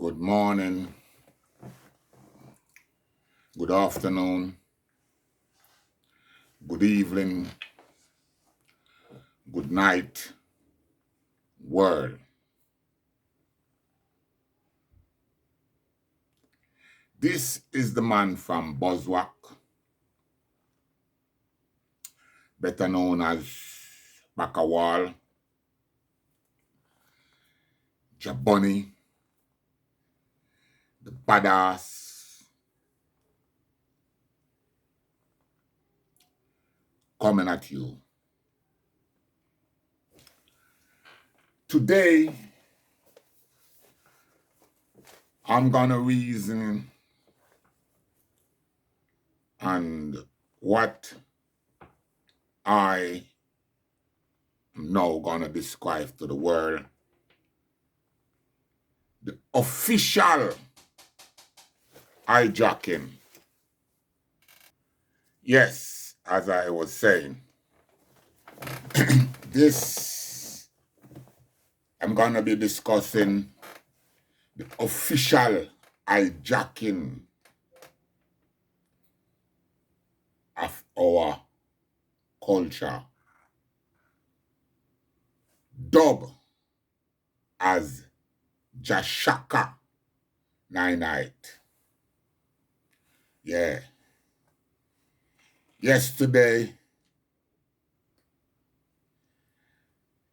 Good morning, good afternoon, good evening, good night, world. This is the man from Buzzwalk, better known as Bakawal, JahBunny, the badass, coming at you. Today, I'm gonna reason and what I am now gonna describe to the world. The official hijacking. Yes, as I was saying, I'm going to be discussing the official hijacking of our culture, dubbed as JAH 98. Yeah. Yesterday,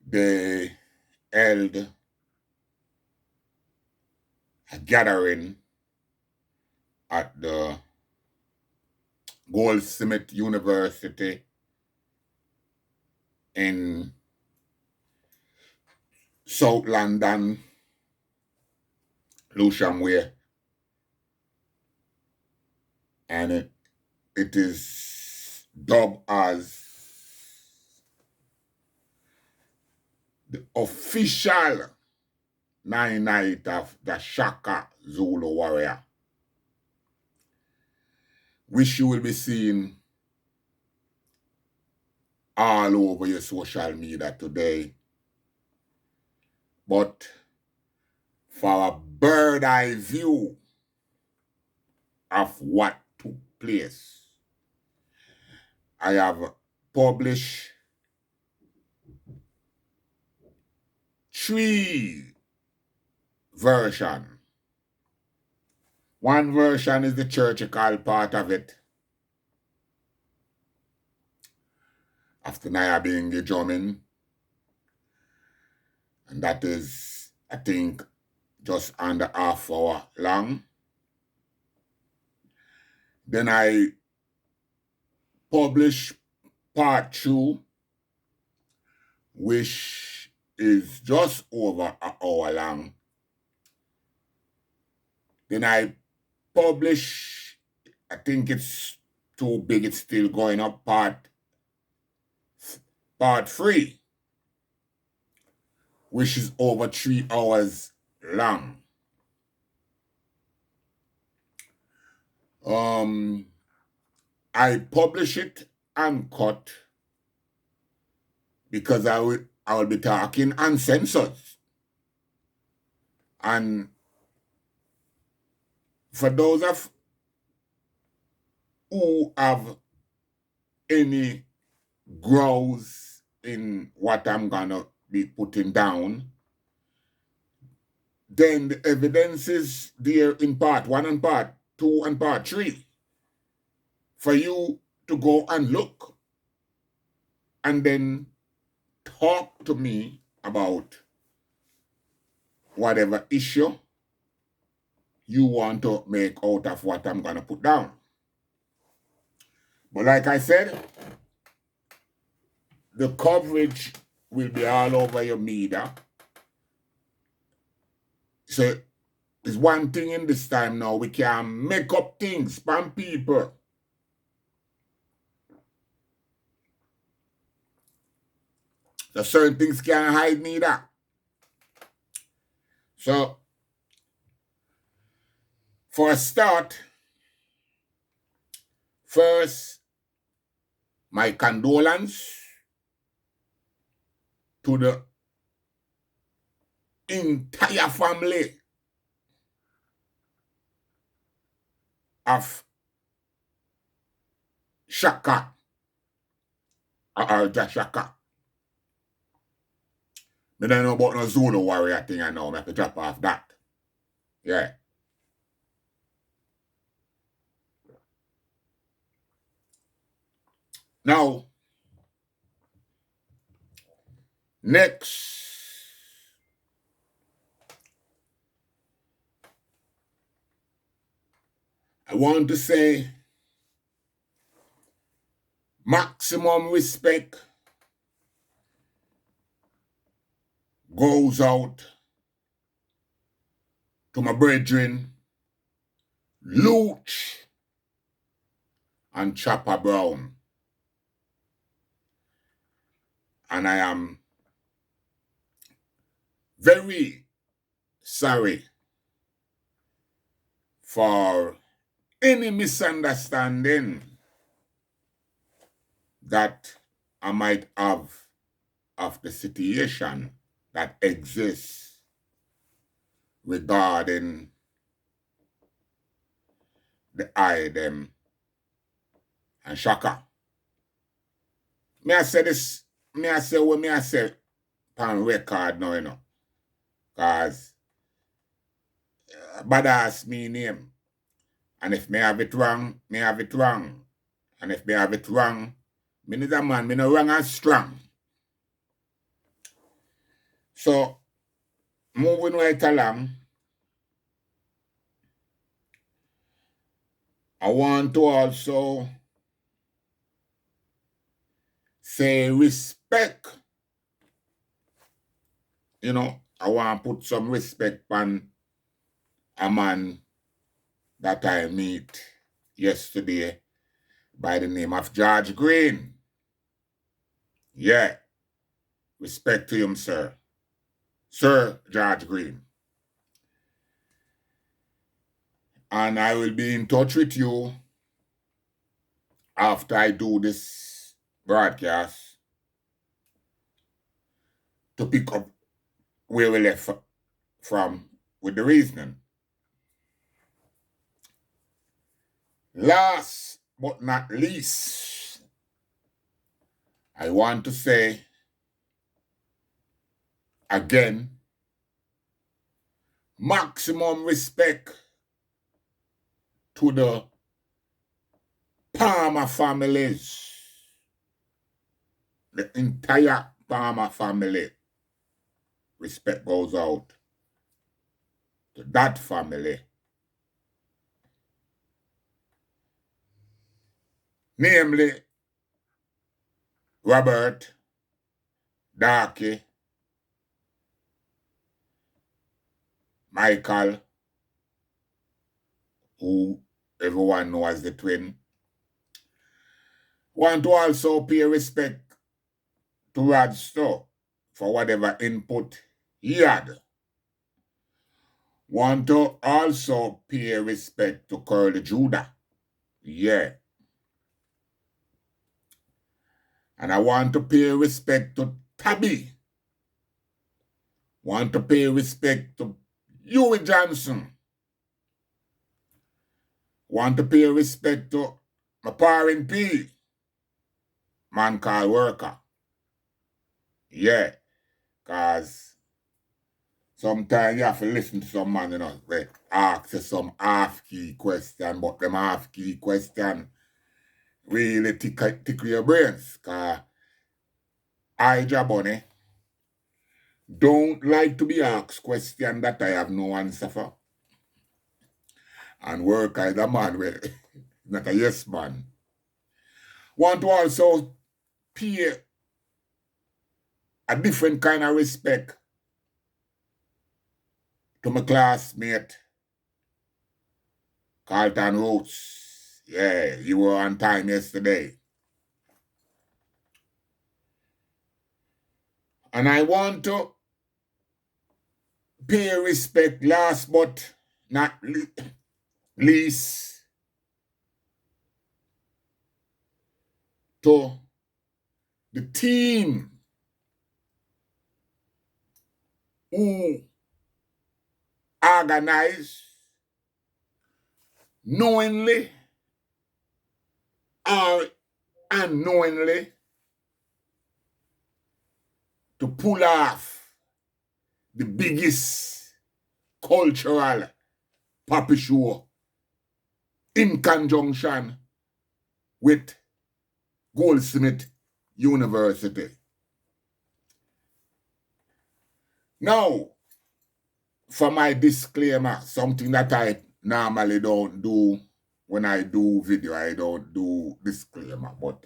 they held a gathering at the Goldsmith University in South London, Lewisham Way, and it is dubbed as the official night of the SHAKA ZULU warrior, which you will be seeing all over your social media today. But for a bird eye view of what took place, I have published 3 versions. One version is the churchical part of it, after Naya being the drumming, and that is, I think, just under half hour long. Then I publish part 2, which is just over an hour long. Then I publish, I think it's too big, it's still going up, part 3, which is over 3 hours long. I publish it uncut because I will be talking uncensored. And for those of who have any grows in what I'm gonna be putting down, then the evidence is there in part 1 and part 2 and part 3 for you to go and look and then talk to me about whatever issue you want to make out of what I'm gonna put down. But like I said, the coverage will be all over your media. So there's one thing in this time now, we can make up things from people. So certain things can't hide neither. So for a start, first, my condolence to the entire family of SHAKA or JAH. I don't know about no Zulu warrior thing I know. I have to drop off that. Yeah. Now, next, I want to say maximum respect goes out to my brethren, Looch and Chopper Brown. And I am very sorry for any misunderstanding that I might have of the situation that exists regarding the item and SHAKA. May I say this, may I say what may I say on record now, you know, because badass me name. And if me have it wrong, me have it wrong. And if me have it wrong, me is a man, me no wrong and strong. So, moving right along, I want to also say respect. You know, I want to put some respect on a man that I meet yesterday by the name of George Green. Yeah, respect to him, sir. Sir George Green. And I will be in touch with you after I do this broadcast to pick up where we left from with the reasoning. Last but not least, I want to say again, maximum respect to the Palmer families, the entire Palmer family. Respect goes out to that family. Namely, Robert, Darky, Michael, who everyone knows as the twin. Want to also pay respect to Rod Stowe for whatever input he had. Want to also pay respect to Curly Judah. Yeah. And I want to pay respect to Tabby. Want to pay respect to Huey Johnson. Want to pay respect to my parent P. Man called Worker. Yeah. Because sometimes you have to listen to some man, you know, like ask some half-key question, but them half-key question really tickle your brains. Because I, JahBunny, don't like to be asked questions that I have no answer for. And Worker is a man with not a yes man. Want to also pay a different kind of respect to my classmate, Carlton Roots. Yeah, you were on time yesterday. And I want to pay respect last but not least to the team who organized, knowingly or unknowingly to pull off the biggest cultural puppy show in conjunction with Goldsmith University. Now, for my disclaimer, something that I normally don't do when I do video, I don't do disclaimer, but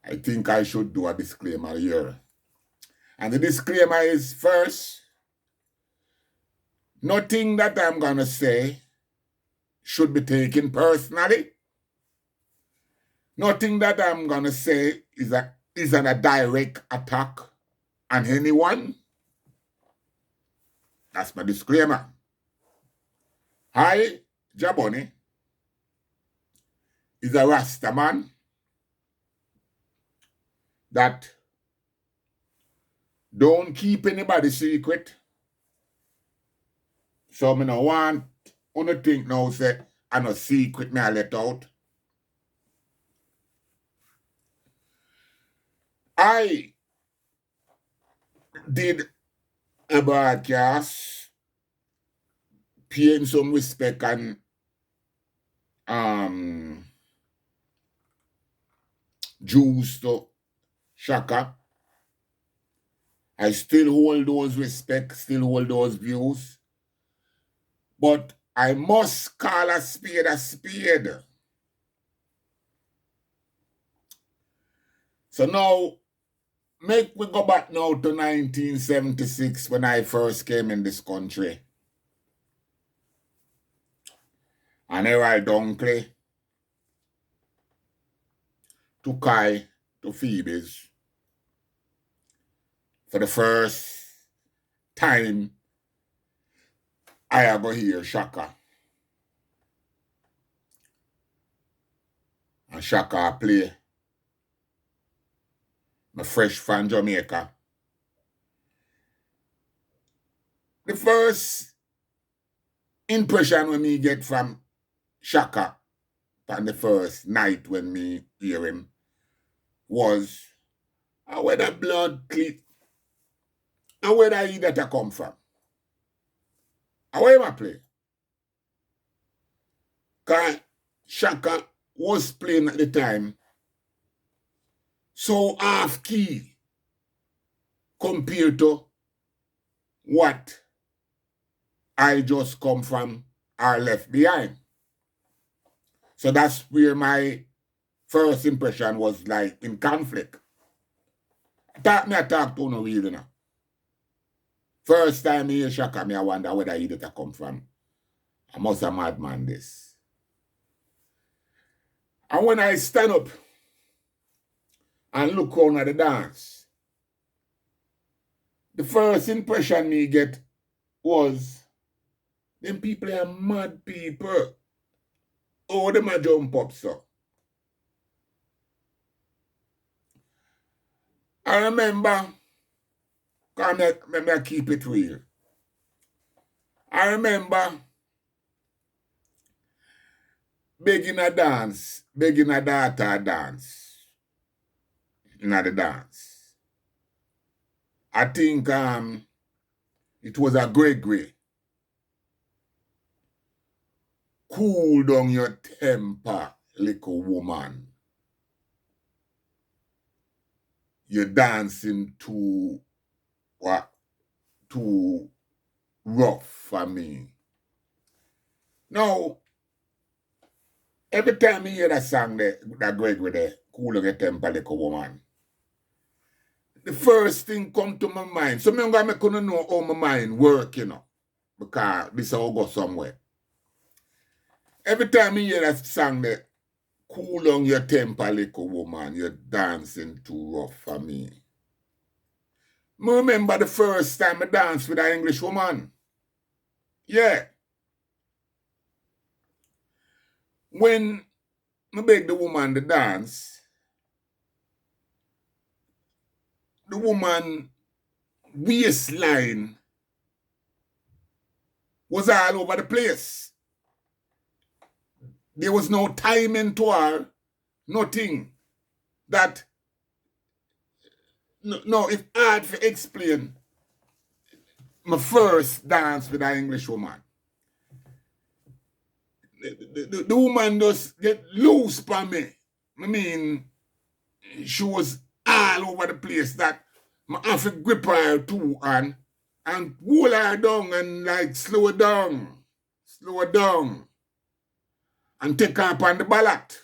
I think I should do a disclaimer here. And the disclaimer is, first, nothing that I'm going to say should be taken personally. Nothing that I'm going to say is a direct attack on anyone. That's my disclaimer. I, JahBunny, is a Rasta man that don't keep anybody secret. So I don't want to think now say I'm a secret me I let out. I did a broadcast paying some respect and Jews to SHAKA. I still hold those respect, still hold those views. But I must call a spade a spade. So now, make we go back now to 1976 when I first came in this country. And Harold Dunkley, to Kai, to Phoebe's, for the first time I ever hear SHAKA. And SHAKA play. I'm fresh from Jamaica. The first impression when me get from SHAKA on the first night when me hear him was where the blood clip and where the that I come from. And where am I play? Because SHAKA was playing at the time so half key compared to what I just come from or left behind. So that's where my first impression was like in conflict. I talk to no really now. First time I hear SHAKA, I wonder where he did come from. I must have madman this. And when I stand up and look around at the dance, the first impression me get was, them people are mad people. Oh, them a jump up, so. I remember, because I keep it real. I remember begging a dance, begging a daughter dance. In the dance. I think it was a Gregory. Cool down your temper, little woman. You're dancing too rough for me. Now, every time you hear that song that Gregory there, cool down your temper, little woman, the first thing come to my mind. So I'm going to know how my mind work, you know, because this all go somewhere. Every time you hear that song that cool down your temper, little woman, you're dancing too rough for me. I remember the first time I danced with an English woman. Yeah. When I beg the woman to dance, the woman waistline was all over the place. there was no timing to her, nothing. That, no, it's hard to explain my first dance with an English woman. The woman just get loose by me. I mean, she was all over the place that I have to grip her too and pull her down and like slow her down and take her up on the ballot.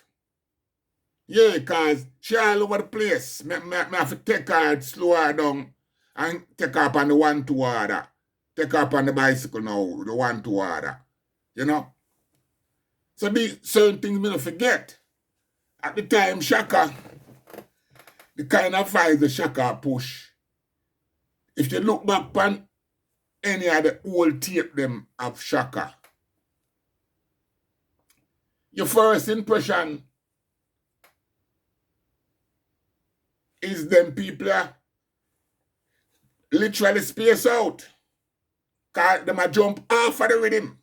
Yeah, because she all over the place. Me have to take her, slow her down and take her up on the 1-2 order. Take her up on the bicycle now, the 1-2 order. You know? So these certain things me don't forget. At the time, SHAKA, the kind of vibes the SHAKA push. If you look back on any of the old tape them of SHAKA, your first impression is them people literally space out. Because them a jump off of the rhythm.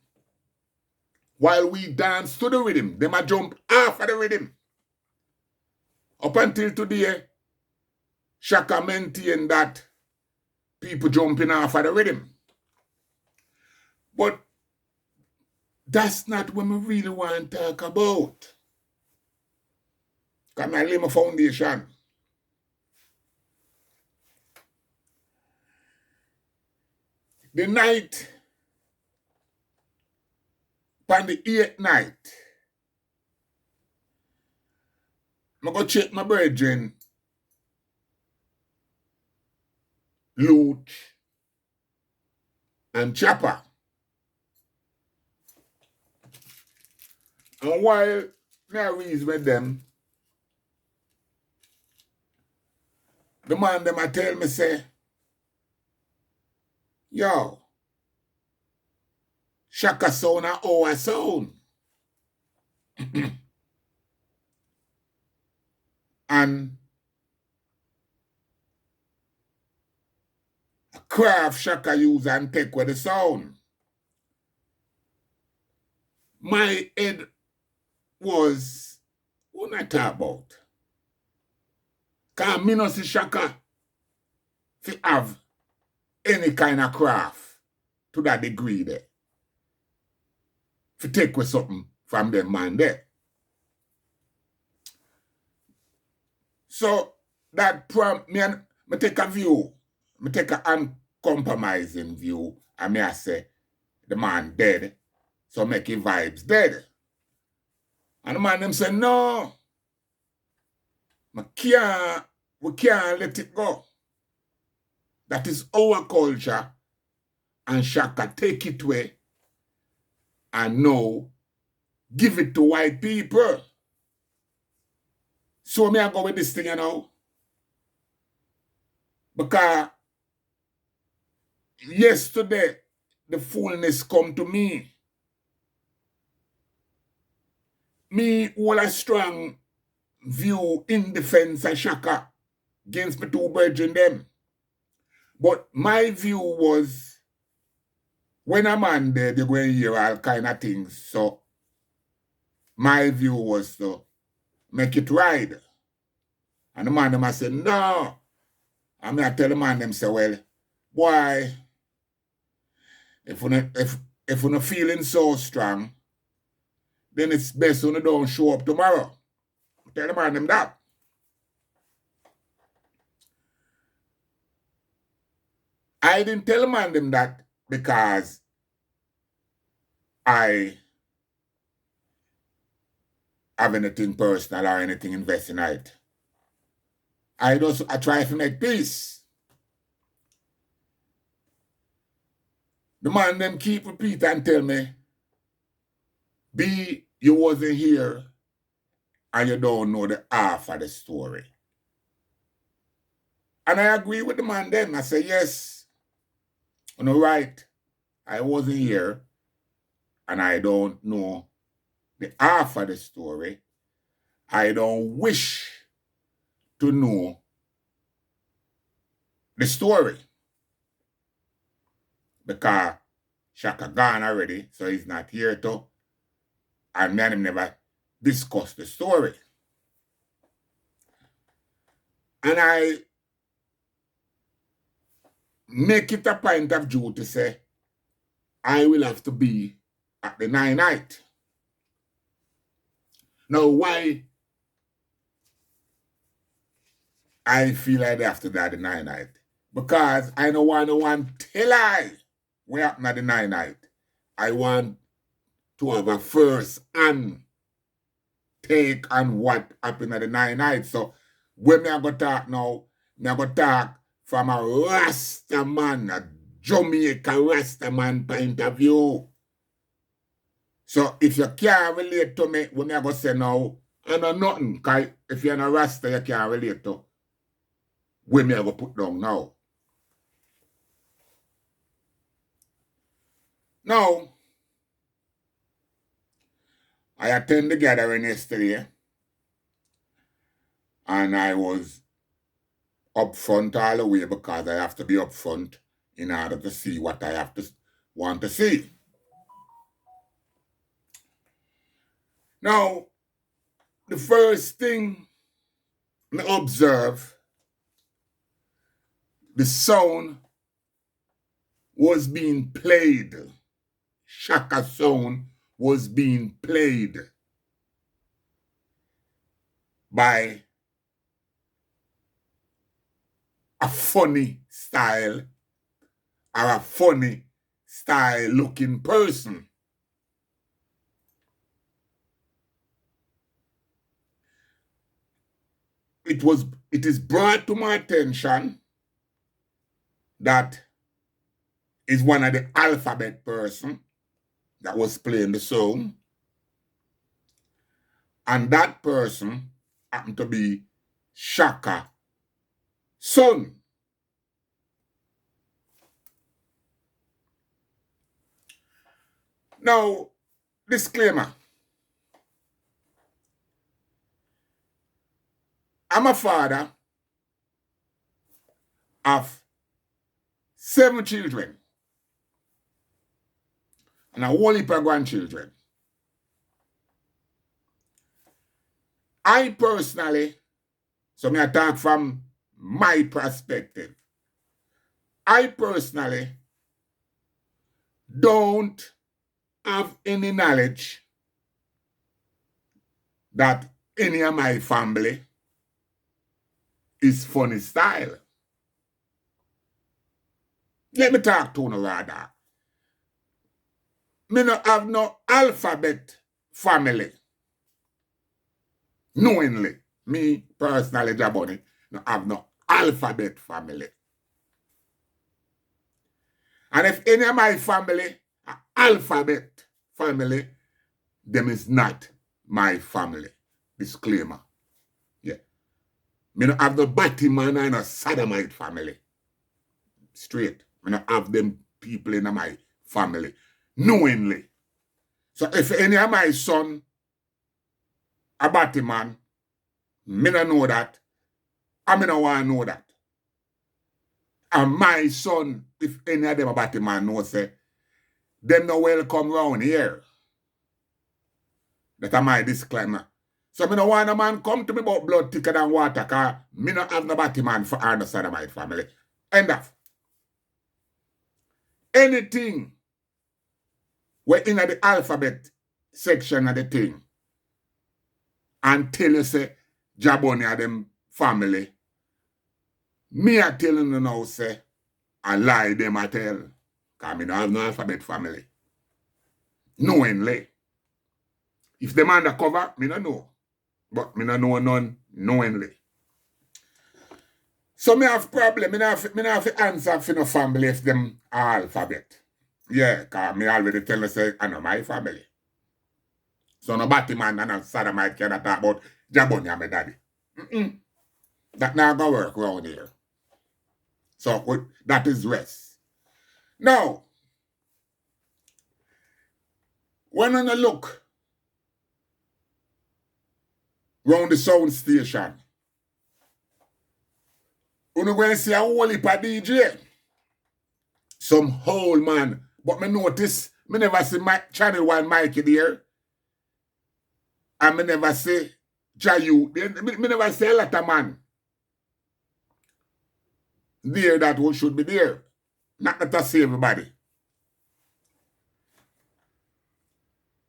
While we dance to the rhythm, them a jump off of the rhythm. Up until today, SHAKA maintain that people jumping off of the rhythm. But that's not what we really want to talk about. Because I lay my foundation. The night, on the 8th night, I go check my brethren, Loot and Chopper. And while I reason with them, the man them I tell me say, yo, SHAKA sound and our sound. And craft SHAKA use and take with the sound. My head was, what I talk about? Because me no see SHAKA to have any kind of craft to that degree there. To take with something from them man there. So that me take a view, me take an uncompromising view, and me I say the man dead, so make his vibes dead. And the man them say, no, we can't let it go. That is our culture, and SHAKA take it away and now give it to white people. So me I go with this thing, you know. Because yesterday, the fullness come to me. Me hold a strong view in defense of SHAKA against my two brethren them. But my view was, when a man there, they go and hear all kind of things. So my view was to make it ride. And the man them I say, no. And I tell the man them say, well, boy, if you're not feeling so strong, then it's best when you don't show up tomorrow. Tell the man them that. I didn't tell the man them that because I have anything personal or anything invested in it. I try to make peace. The man them keep repeat and tell me, B, you wasn't here and you don't know the half of the story. And I agree with the man then. I say, yes, you're right. I wasn't here and I don't know the half of the story. I don't wish to know the story. Because SHAKA gone already, so he's not here to And me and him never discussed the story. And I make it a point of view to say, I will have to be at the 9-night. Now, why I feel like I have to be at the 9-night? Because I don't want no one tell I what happened at the 9-night. I want to have a first-hand take on what happened at the 9-night. So when me I go talk now, me I go talk from a Rasta man, a Jamaica Rasta man point of view. So if you can't relate to me, when I go say now, I know nothing. Because if you're a Rasta, you can't relate to when me I go put down now. Now, I attended the gathering yesterday, and I was upfront all the way because I have to be upfront in order to see what I want to see. Now, the first thing I observe, the sound was being played. SHAKA sound was being played by a funny style or a funny style looking person. It is brought to my attention that is one of the alphabet person that was playing the song. And that person happened to be SHAKA son. Now, disclaimer. I'm a father of 7 children and a whole heap of grandchildren. I personally, so me I talk from my perspective, I personally don't have any knowledge that any of my family is funny style. Let me talk to you rather. Me no have no alphabet family. Knowingly, me personally, JahBunny, no have no alphabet family. And if any of my family are alphabet family, them is not my family. Disclaimer. Yeah. Me no have no Batman and a Sodomite family. Straight. Me no have them people in my family. Knowingly. So if any of my son a Batman, me no know that. I me no want to know that. And my son, if any of them a Batman know, say, them no welcome round here. That's my disclaimer. So me no want a man come to me about blood thicker than water, because me no have no Batman for our Sodomite family. End of. Anything we're in the alphabet section of the thing and tell you say JahBunny and them family, me a telling you now say I lie them I tell. Because me no have no alphabet family. Knowingly. If them undercover, me no know. But me no know none knowingly. So me have problem. Me no have to answer for no family if them are alphabet. Yeah, because me already tell you say I know my family. So no Batman and no Sodomite cannot talk about JahBunny and my daddy. That not gonna work around here. So that is rest. Now, when you look round the sound station, you're going to see a whole heap of DJ. Some whole man. But me notice, me never see my channel 1 Mikey there. And me never say JAH. Me never say a lot of man there that one should be there. Not that I say everybody.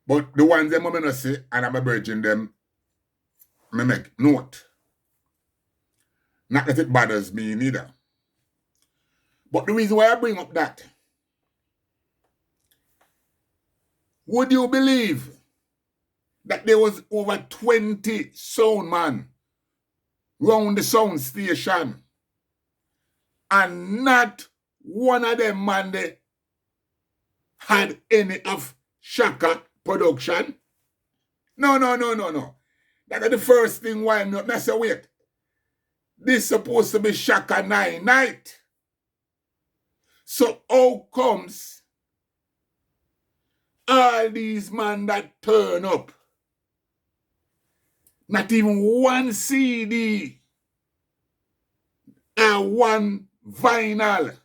But the ones them I not say, and I'm a virgin them, me make note. Not that it bothers me neither. But the reason why I bring up that, would you believe that there was over 20 sound man round the sound station and not one of them man they had any of SHAKA production? No. That's the first thing why I'm not say wait. This is supposed to be SHAKA 9 night. So how comes all these men that turn up, not even one CD and one vinyl,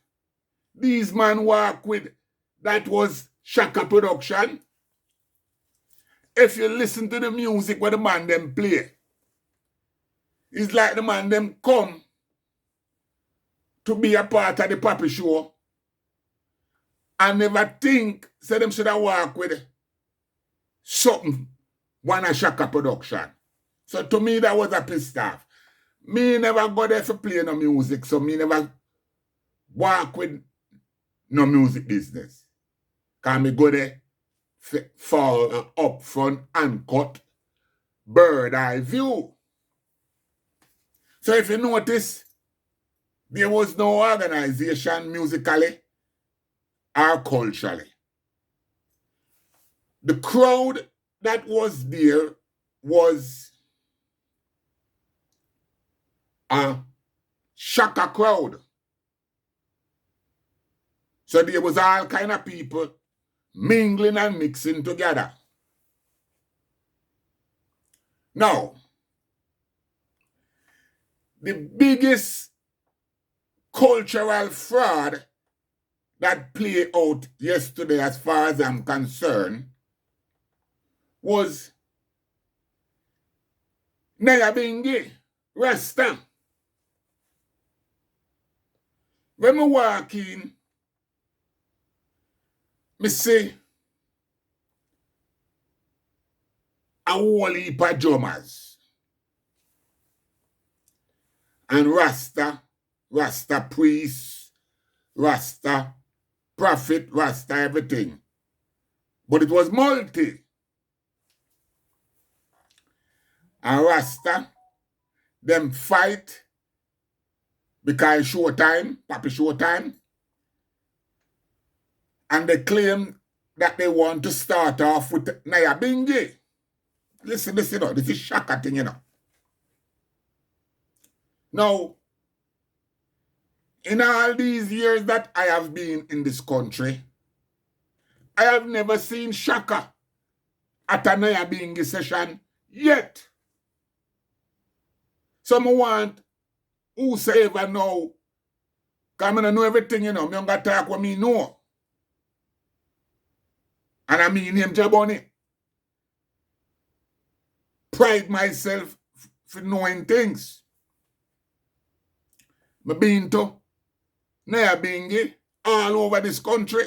these men walk with, that was SHAKA production? If you listen to the music where the man them play, it's like the man them come to be a part of the Papi show and never think say them should have walk with something one a SHAKA production. So to me that was a pissed off. Me never go there for play no music, so me never walk with no music business. Cause me go there for an upfront uncut bird eye view. So if you notice, there was no organization musically or culturally. The crowd that was there was a SHAKA crowd. So there was all kind of people mingling and mixing together. Now, the biggest cultural fraud that played out yesterday, as far as I'm concerned, was JahBunny, Rasta. When I walk in, I see a whole heap of drummers. And Rasta priest, Rasta prophet, Rasta everything. But it was multi. And Rasta, them fight because showtime, Papi showtime. And they claim that they want to start off with JahBunny. Listen, this is SHAKA thing, Now, in all these years that I have been in this country, I have never seen SHAKA at a JahBunny session yet. So I want whosoever know, because I know everything, I don't got to talk what me know. And I mean him JahBunny. Pride myself for knowing things. I've been to JahBunny all over this country.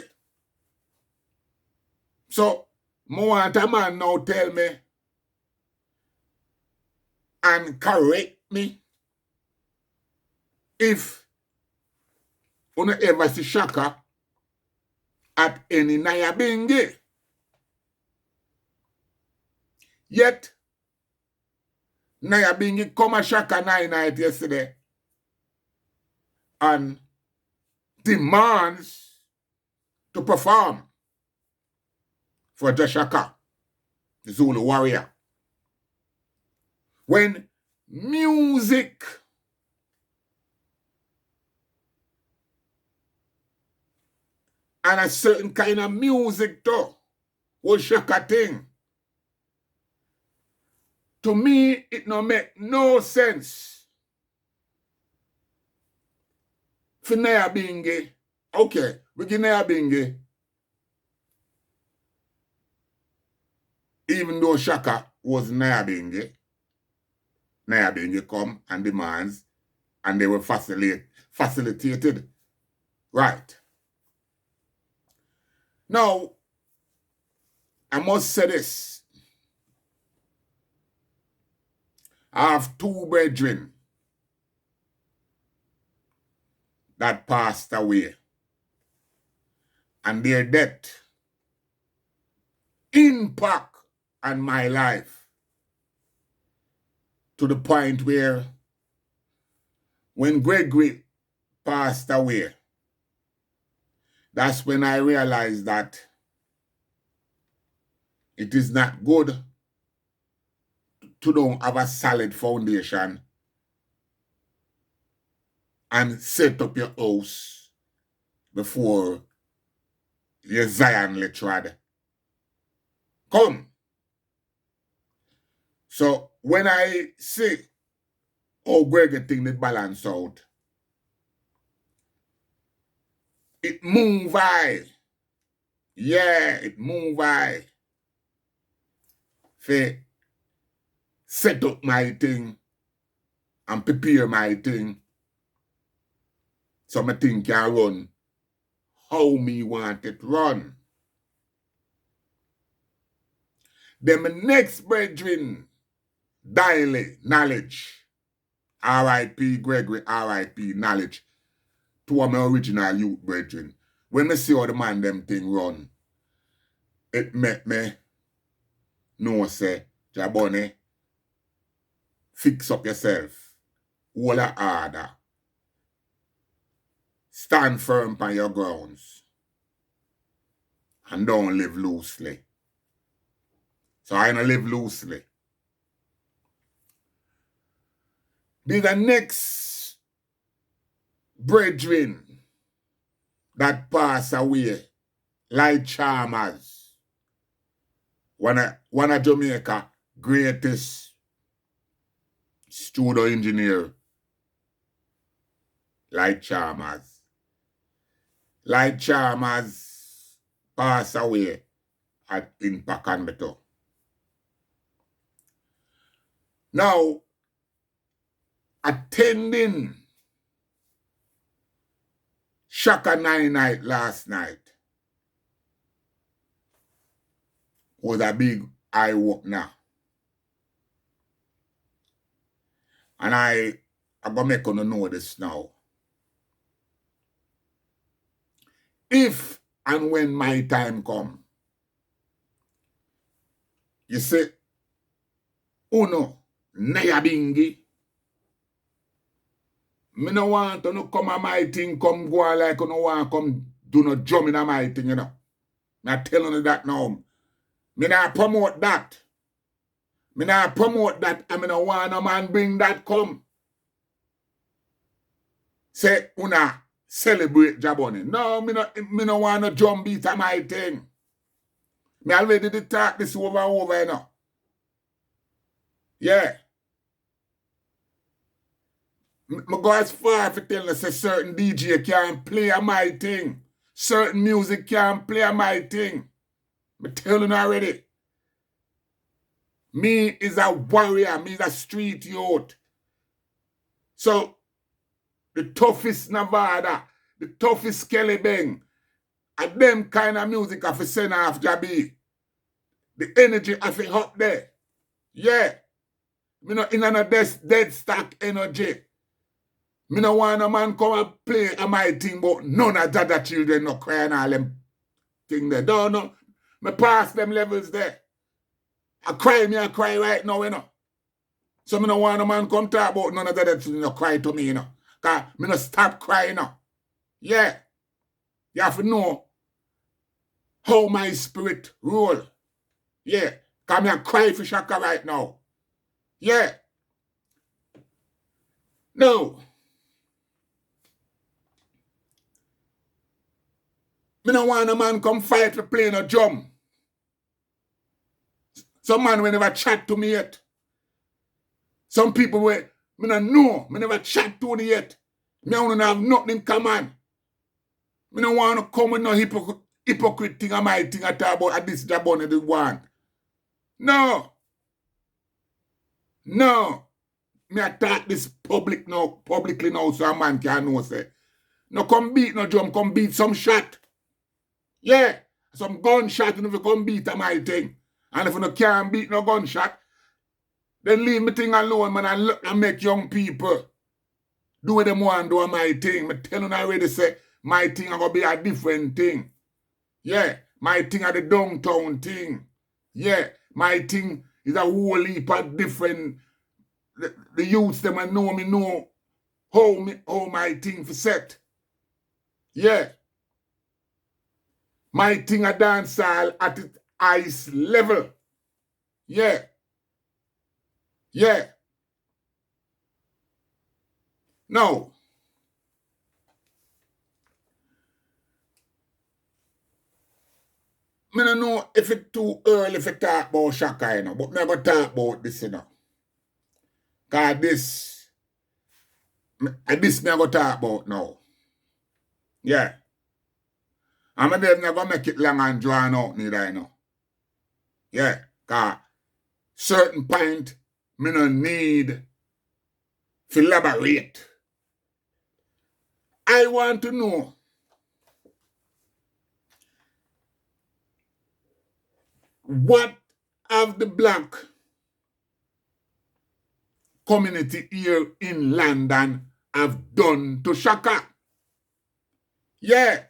So, I want a man now tell me and correct me if you ever see SHAKA at any JahBunny. Yet, JahBunny come a SHAKA 9 night yesterday and demands to perform for the SHAKA, the Zulu warrior. When music and a certain kind of music too was SHAKA thing, to me, it no make no sense for JahBunny. Okay, we give JahBunny even though Shaka was Nyabingi come and demands, and they were facilitated. Right. Now, I must say this. I have two brethren that passed away, and their death impact on my life to the point where when Gregory passed away, that's when I realized that it is not good to don't have a solid foundation and set up your house before your Zion letrad come. So when I see how Gregory thing they balance out, it move I. Yeah, it move I. For set up my thing and prepare my thing so my thing can run how me want it run. Then my next brethren, Daily, Knowledge, R.I.P. Gregory, R.I.P. Knowledge, two of my original youth brethren. When I see how the man them thing run, it make me know say, JahBunny, fix up yourself, hold a order, stand firm on your grounds, and don't live loosely. So I don't live loosely. The next brethren that pass away, like Chalmers, one of Jamaica greatest studio engineer, like Chalmers. Like Chalmers pass away in Pacanbeto. Now, attending SHAKA 9 night last night was a big eye-opener. And I'm going to make you know this now. If and when my time come, you say, Uno, Nyabingi, me no want to no come on my thing, come go on like you no want come do no drum in my thing, you know. I'm telling you that now. Me not promote that. Me not promote that, and me no want no man bring that come. Say, una celebrate JahBunny. No, me no want no drum beat on my thing. Me already did talk this over and over, you know. Yeah. Me go as far to tell you say certain DJ can't play on my thing. Certain music can't play on my thing. Me telling you already. Me is a warrior. Me is a street youth. So, the toughest Nevada, the toughest Kelly Bang, and them kind of music have to send off Jabi. The energy have to up there. Yeah. Me not in a dead stock energy. Me no want a man come and play on my thing, but none of the other children no cry and all them thing there. Don't know. Me pass them levels there. I cry right now, you know. So me no want a man come talk about none of the other children no cry to me, you know. Because me no stop crying, you know. Yeah. You have to know how my spirit roll. Yeah. Because me a cry for Shaka right now. Yeah. No. Me no want a man come fight for playing a drum. Some man will never chat to me yet. Some people will, me no know, me never chat to me yet. Me don't have nothing in common. Me no want to come with no hypocrite thing on my thing I talk about this JahBunny the one. No. No. Me attack this publicly now, so a man can know, say. No come beat no drum, come beat some shot. Yeah. Some gunshot, and if you come beat a my thing. And if you no can't beat no gunshot, then leave me thing alone, man, and make young people do what them want do my thing. Me tell you already, say, my thing are going to be a different thing. Yeah. My thing are the downtown thing. Yeah. My thing is a whole heap of different. The youths them and know me know how my thing for set. Yeah. My thing a dancehall at its highest level. Yeah. Yeah. Now, I don't know if it's too early to talk about Shaka, you know, but I'm going to talk about this, you know. Because this I'm going to talk about now. Yeah. I'm not going to make it long and drawn out neither, you know. Yeah. Because certain point, I don't need to elaborate. I want to know what have the black community here in London have done to Shaka. Yeah.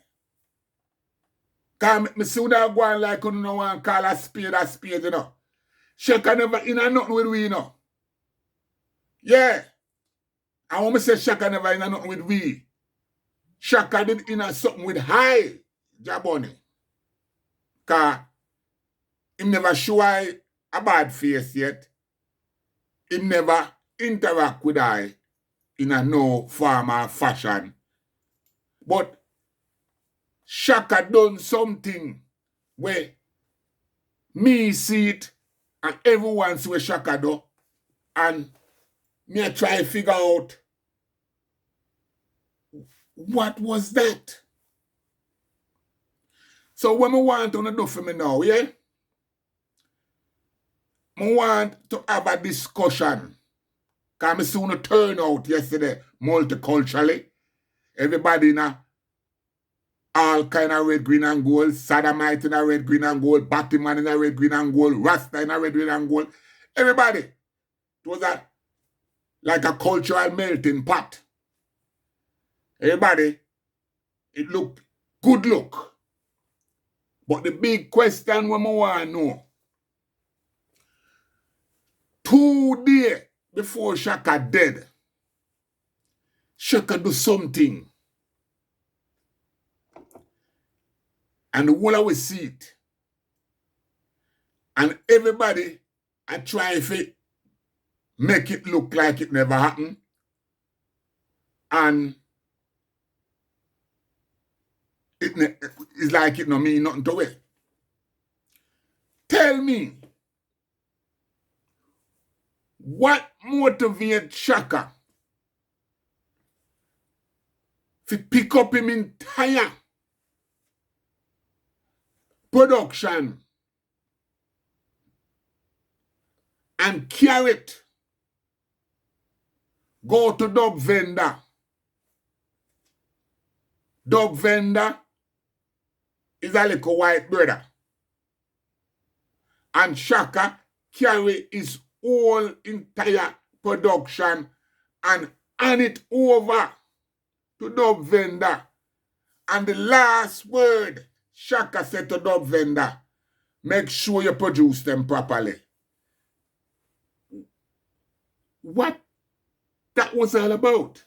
Because I see that going like you know want to call a spade, you know. Shaka never in a nothing with we, you know. Yeah. I want to say Shaka never in a nothing with we. Shaka did in a something with high JahBunny. Because he never show I a bad face yet. He never interact with I in a no form or fashion. But Shaka done something where me see it and everyone see what Shaka do. And me try to figure out what was that. So what I want to do for me now, yeah? I want to have a discussion. Because I soon turn out yesterday multiculturally. Everybody in a all kind of red, green, and gold. Sodomite in a red, green, and gold. Batman in a red, green, and gold. Rasta in a red, green, and gold. Everybody. It was like a cultural melting pot. Everybody, it looked good look. But the big question we want to know, 2 days before Shaka dead, Shaka do something. And the whole of we see it. And everybody I try to make it look like it never happened. And it's like it no mean nothing to it. Tell me, what motivates Shaka to pick up him entire production and carry it, go to dub vendor. Dub vendor is a little white brother. And Shaka carry his whole entire production and hand it over to dub vendor. And the last word Shaka said to dub vendor, make sure you produce them properly. What that was all about?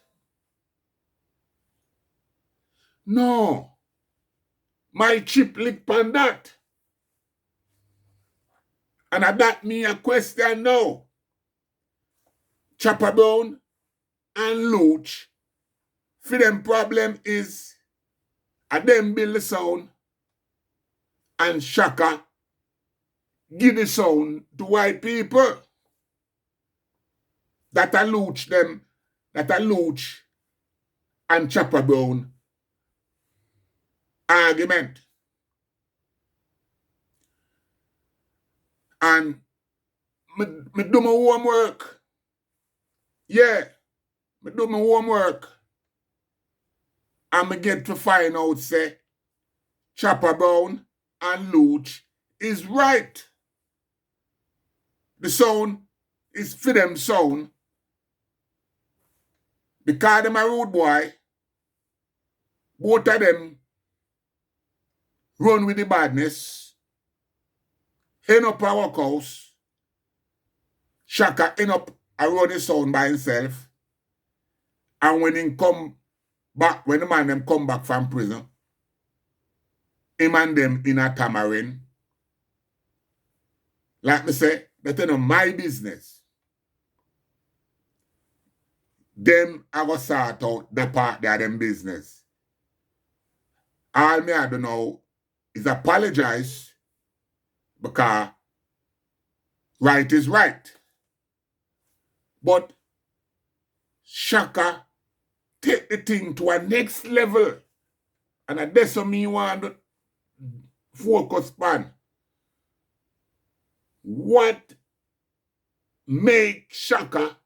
No. My chip lick on that. And I that me a question now. Chopper Brown and Looch, for them problem is a them build the sound and Shaka give the sound to white people. That a Looch them, that a Looch and Chopper Brown argument. And me do my homework. Yeah, me do my homework. And me get to find out, say, Chopper Brown and Luch is right. The sound is for them sound. Because them a rude boy, both of them run with the badness, end up a workhouse, Shaka end up a run the sound by himself, and when he come back, when the man them come back from prison, him and them in a tamarind, like me say, that ain't my business. Them I go sort out the part of them business. All me I don't know is apologize because right is right. But Shaka take the thing to a next level. And that's what me want to focus on. What make Shaka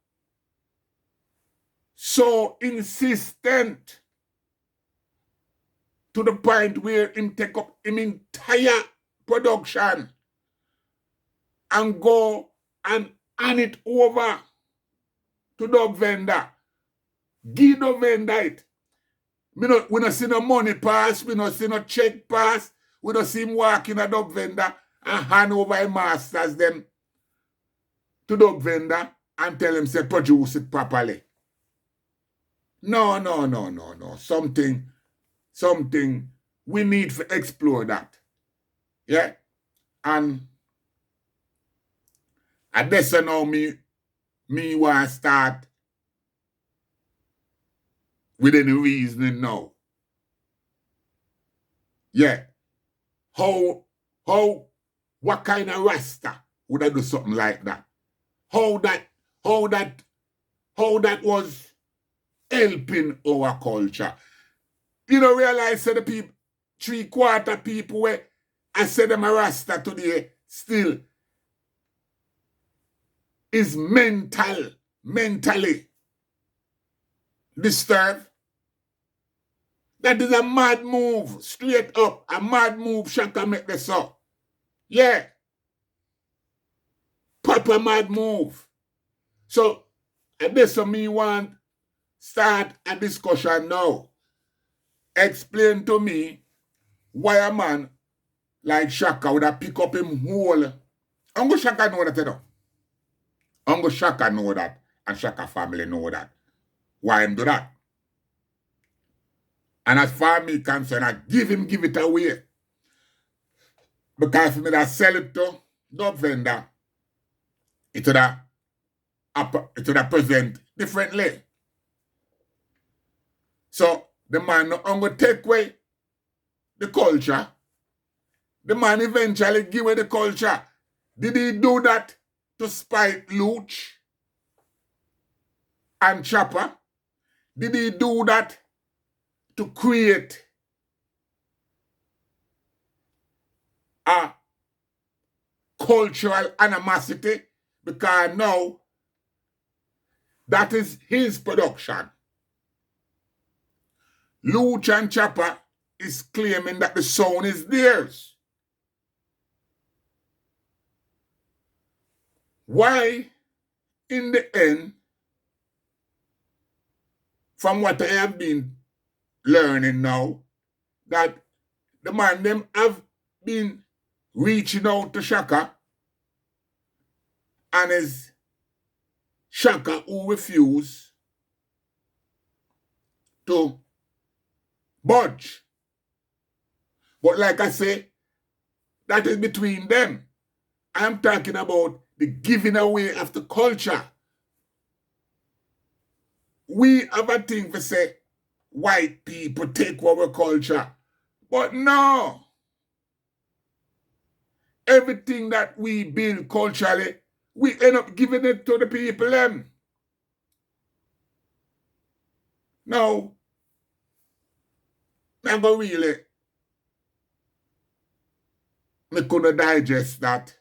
so insistent to the point where him take up him entire production and go and hand it over to the vendor. Give the vendor it. We don't see no money pass, we don't see no check pass, we don't see him walking a dog vendor and hand over a masters them to the vendor and tell him say produce it properly. No. Something we need to explore that. Yeah? And I guess now me want to start with any reasoning now. Yeah. What kind of Rasta would I do something like that? How that was helping our culture. You don't realize that the people, 3/4 people where I said them a Rasta today still is mentally disturbed. That is a mad move, straight up, a mad move Shaka make this up. Yeah. Proper mad move. So, and this for me want start a discussion now. Explain to me why a man like Shaka would have pick up him whole. Uncle Shaka know that, you know. Uncle Shaka know that, and Shaka family know that. Why him do that? And as far as me concerned, I give it away. Because if me that sell it to the vendor, it would have present differently. So the man not going to take away the culture. The man eventually give away the culture. Did he do that to spite Luch and Chopper? Did he do that to create a cultural animosity? Because now that is his production. Luch and Chopper is claiming that the sound is theirs. Why, in the end, from what I have been learning now, that the man them have been reaching out to Shaka, and it's Shaka who refuse to budge. But like I say, that is between them. I'm talking about the giving away of the culture. We have a thing to say, white people take our culture. But no. Everything that we build culturally, we end up giving it to the people them. No. Never really. I couldn't digest that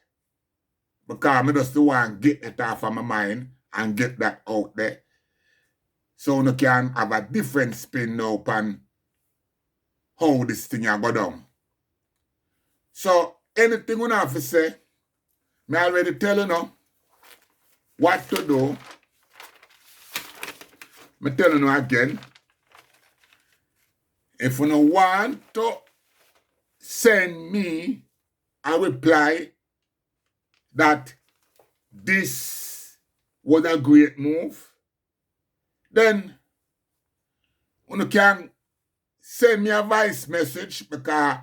Because I just want to get it off of my mind and get that out there. So you can have a different spin now upon how this thing a go down. So anything you have to say, I already tell you now what to do. I tell you again. If you don't want to send me a reply that this was a great move, then you can send me a voice message because I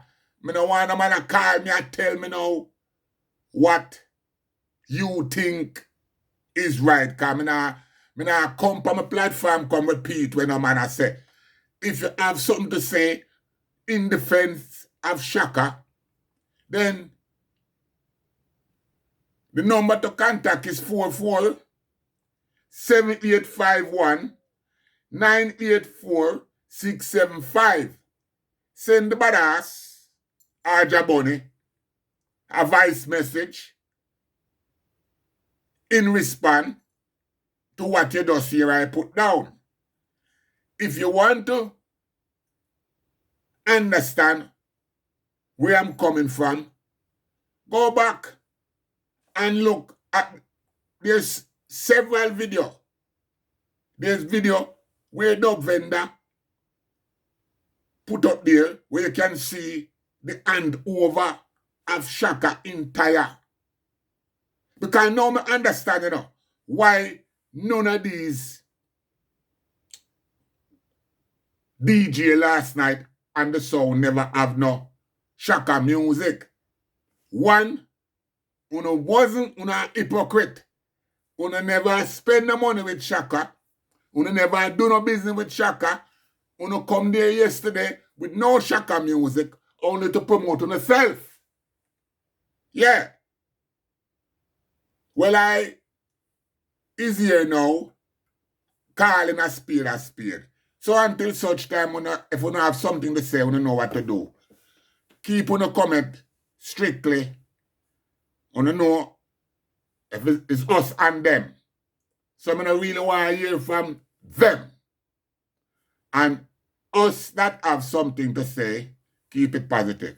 don't want a man to call me and tell me now what you think is right. Because I don't come on my platform, come repeat when a man say. If you have something to say in defense of SHAKA, then the number to contact is 44-7851-984-675. Send the badass or JahBunny a voice message in response to what you just hear I put down. If you want to understand where I'm coming from, go back and look at, there's several videos. There's video where the vendor put up there where you can see the handover of SHAKA entire. Because now I understand, you know, why none of these DJ last night and the sound never have no SHAKA music. One, uno wasn't una hypocrite. Uno never spend no money with SHAKA. Uno never do no business with SHAKA. Uno come there yesterday with no SHAKA music, only to promote on yourself. Yeah. Well, I is here now, calling a spade a spade. So until such time, if you don't have something to say, you don't know what to do. Keep on a comment strictly. You don't know if it's us and them. So I don't really want to hear from them. And us that have something to say, keep it positive.